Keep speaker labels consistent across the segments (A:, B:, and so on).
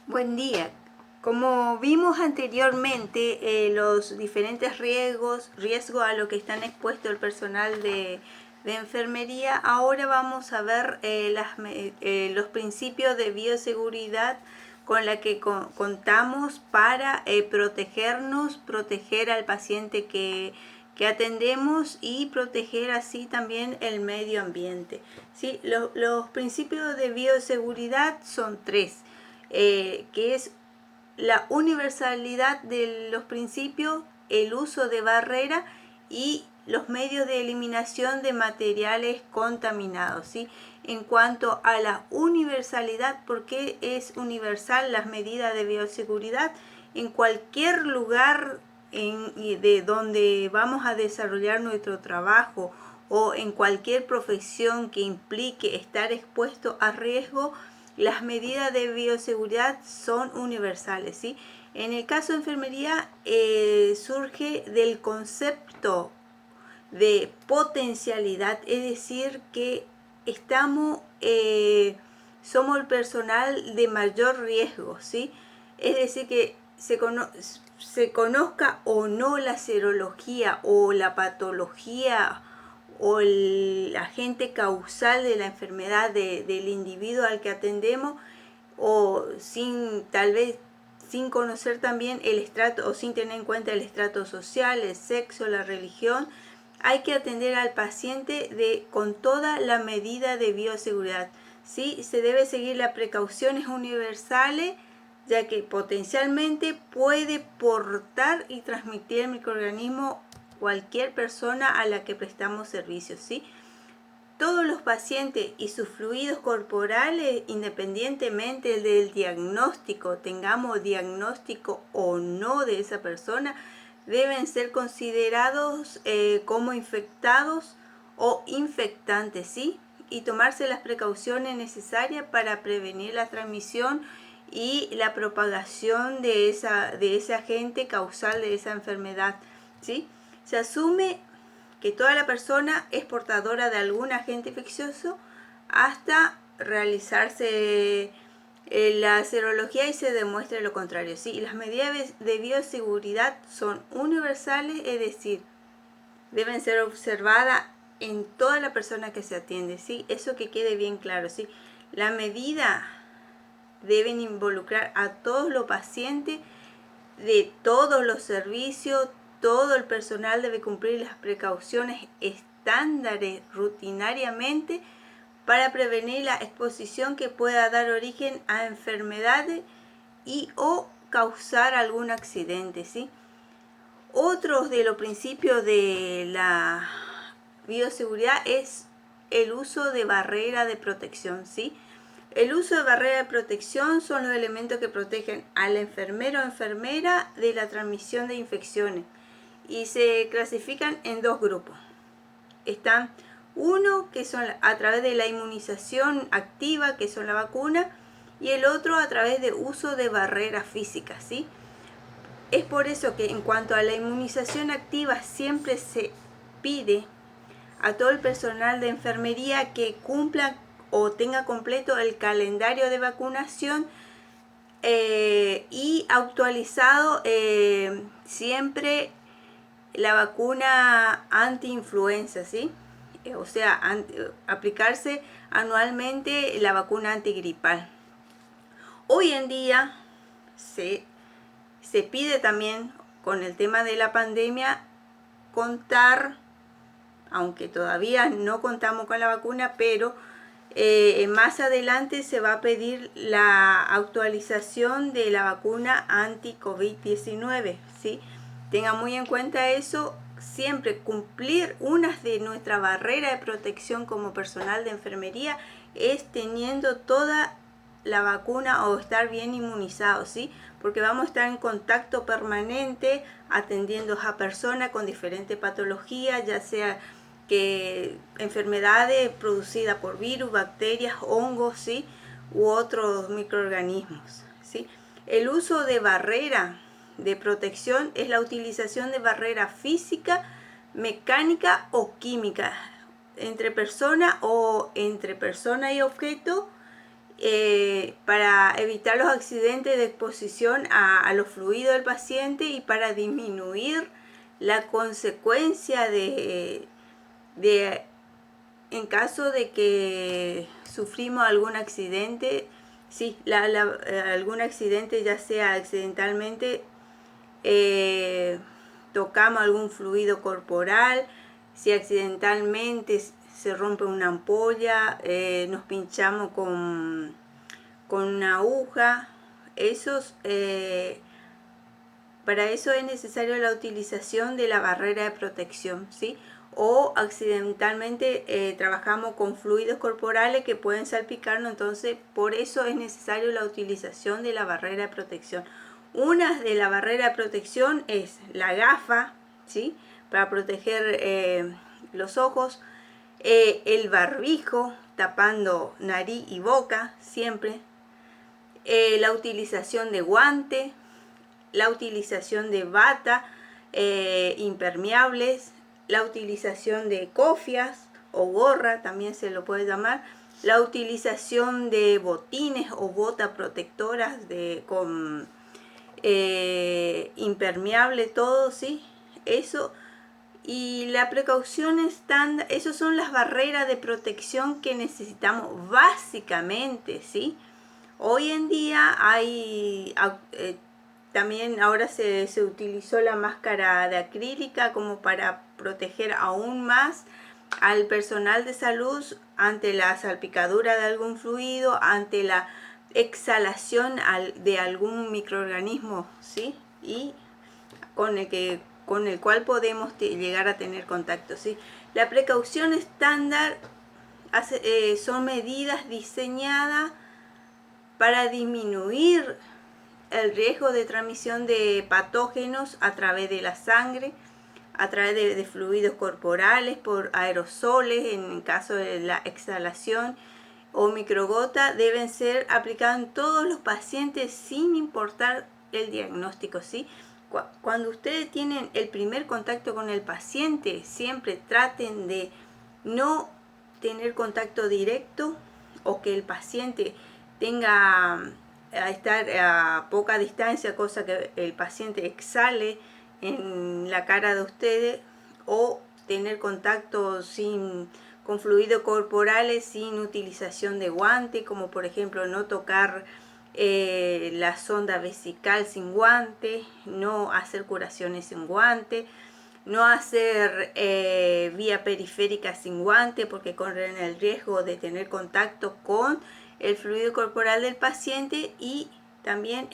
A: Buen día. Como vimos anteriormente, los diferentes riesgos a los que están expuestos el personal de enfermería, ahora vamos a ver los principios de bioseguridad con la que contamos para protegernos, proteger al paciente que atendemos y proteger así también el medio ambiente. ¿Sí? Los principios de bioseguridad son tres. Que es la universalidad de los principios, el uso de barrera y los medios de eliminación de materiales contaminados. ¿Sí? En cuanto a la universalidad, ¿por qué es universal las medidas de bioseguridad? En cualquier lugar de donde vamos a desarrollar nuestro trabajo o en cualquier profesión que implique estar expuesto a riesgo, las medidas de bioseguridad son universales, ¿sí? En el caso de enfermería surge del concepto de potencialidad, es decir, que somos el personal de mayor riesgo, ¿sí? Es decir, que se conozca o no la serología o la patología o el agente causal de la enfermedad del individuo al que atendemos, o tal vez sin conocer también el estrato o sin tener en cuenta el estrato social, el sexo, la religión, hay que atender al paciente con toda la medida de bioseguridad. ¿Sí? Se debe seguir las precauciones universales, ya que potencialmente puede portar y transmitir el microorganismo cualquier persona a la que prestamos servicios, ¿sí? Todos los pacientes y sus fluidos corporales, independientemente del diagnóstico, tengamos diagnóstico o no de esa persona, deben ser considerados como infectados o infectantes, ¿sí? Y tomarse las precauciones necesarias para prevenir la transmisión y la propagación de ese agente causal de esa enfermedad, ¿sí? Se asume que toda la persona es portadora de algún agente infeccioso hasta realizarse la serología y se demuestre lo contrario, ¿sí? Las medidas de bioseguridad son universales, es decir, deben ser observadas en toda la persona que se atiende, ¿sí? Eso que quede bien claro, ¿sí? La medida deben involucrar a todos los pacientes de todos los servicios. Todo el personal debe cumplir las precauciones estándares rutinariamente para prevenir la exposición que pueda dar origen a enfermedades y o causar algún accidente, ¿sí? Otros de los principios de la bioseguridad es el uso de barrera de protección, ¿sí? El uso de barrera de protección son los elementos que protegen al enfermero o enfermera de la transmisión de infecciones y se clasifican en dos grupos. Están uno que son a través de la inmunización activa, que son la vacuna, y el otro a través de uso de barreras físicas, ¿sí? Es por eso que en cuanto a la inmunización activa siempre se pide a todo el personal de enfermería que cumpla o tenga completo el calendario de vacunación y actualizado siempre la vacuna anti-influenza, ¿sí? O sea, aplicarse anualmente la vacuna antigripal. Hoy en día se pide también, con el tema de la pandemia, contar, aunque todavía no contamos con la vacuna, pero más adelante se va a pedir la actualización de la vacuna anti-COVID-19, ¿sí? Tengan muy en cuenta eso, siempre cumplir unas de nuestra barrera de protección como personal de enfermería es teniendo toda la vacuna o estar bien inmunizados, ¿sí? Porque vamos a estar en contacto permanente atendiendo a personas con diferentes patologías, ya sea que enfermedades producidas por virus, bacterias, hongos, ¿sí? U otros microorganismos, ¿sí? El uso de barrera de protección es la utilización de barrera física, mecánica o química entre persona o entre persona y objeto, para evitar los accidentes de exposición a los fluidos del paciente y para disminuir la consecuencia en caso de que sufrimos algún accidente, sí, algún accidente, ya sea accidentalmente, tocamos algún fluido corporal, si accidentalmente se rompe una ampolla, nos pinchamos con una aguja, para eso es necesario la utilización de la barrera de protección, ¿sí? O accidentalmente trabajamos con fluidos corporales que pueden salpicarnos, entonces por eso es necesario la utilización de la barrera de protección. Una de la barrera de protección es la gafa, ¿sí? Para proteger los ojos, el barbijo tapando nariz y boca siempre, la utilización de guante, la utilización de bata impermeables, la utilización de cofias o gorra, también se lo puede llamar, la utilización de botines o botas protectoras con impermeable, todo, ¿sí? Eso. Y la precaución estándar, esas son las barreras de protección que necesitamos básicamente, ¿sí? Hoy en día hay también ahora se utilizó la máscara de acrílica como para proteger aún más al personal de salud ante la salpicadura de algún fluido, ante la exhalación de algún microorganismo, ¿sí? Y con el cual podemos llegar a tener contacto, ¿sí? La precaución estándar son medidas diseñadas para disminuir el riesgo de transmisión de patógenos a través de la sangre, a través de fluidos corporales, por aerosoles, en caso de la exhalación o microgota, deben ser aplicadas en todos los pacientes sin importar el diagnóstico, ¿sí? Cuando ustedes tienen el primer contacto con el paciente, siempre traten de no tener contacto directo o que el paciente tenga a estar a poca distancia, cosa que el paciente exhale en la cara de ustedes, o tener contacto con fluidos corporales sin utilización de guante, como por ejemplo no tocar la sonda vesical sin guante, no hacer curaciones sin guante, no hacer vía periférica sin guante porque corren el riesgo de tener contacto con el fluido corporal del paciente, y también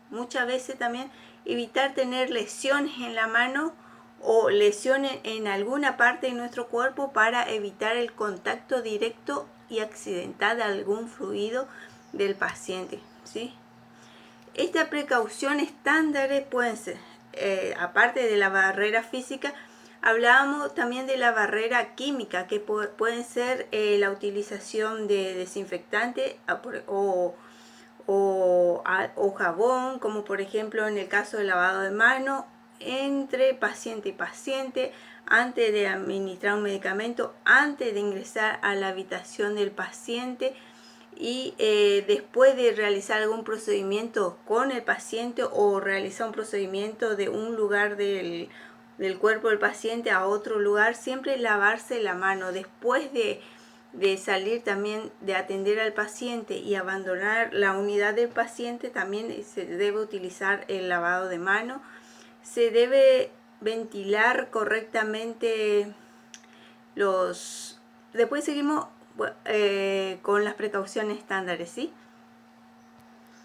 A: muchas veces evitar tener lesiones en la mano o lesiones en alguna parte de nuestro cuerpo para evitar el contacto directo y accidental de algún fluido del paciente, ¿sí? Estas precauciones estándares pueden ser, aparte de la barrera física, hablábamos también de la barrera química, que pueden ser la utilización de desinfectante o jabón, como por ejemplo en el caso del lavado de manos entre paciente y paciente, antes de administrar un medicamento, antes de ingresar a la habitación del paciente, y después de realizar algún procedimiento con el paciente o realizar un procedimiento de un lugar del cuerpo del paciente a otro lugar, siempre lavarse la mano. Después de salir también de atender al paciente y abandonar la unidad del paciente, también se debe utilizar el lavado de mano. Se debe ventilar correctamente Después seguimos con las precauciones estándares, ¿sí?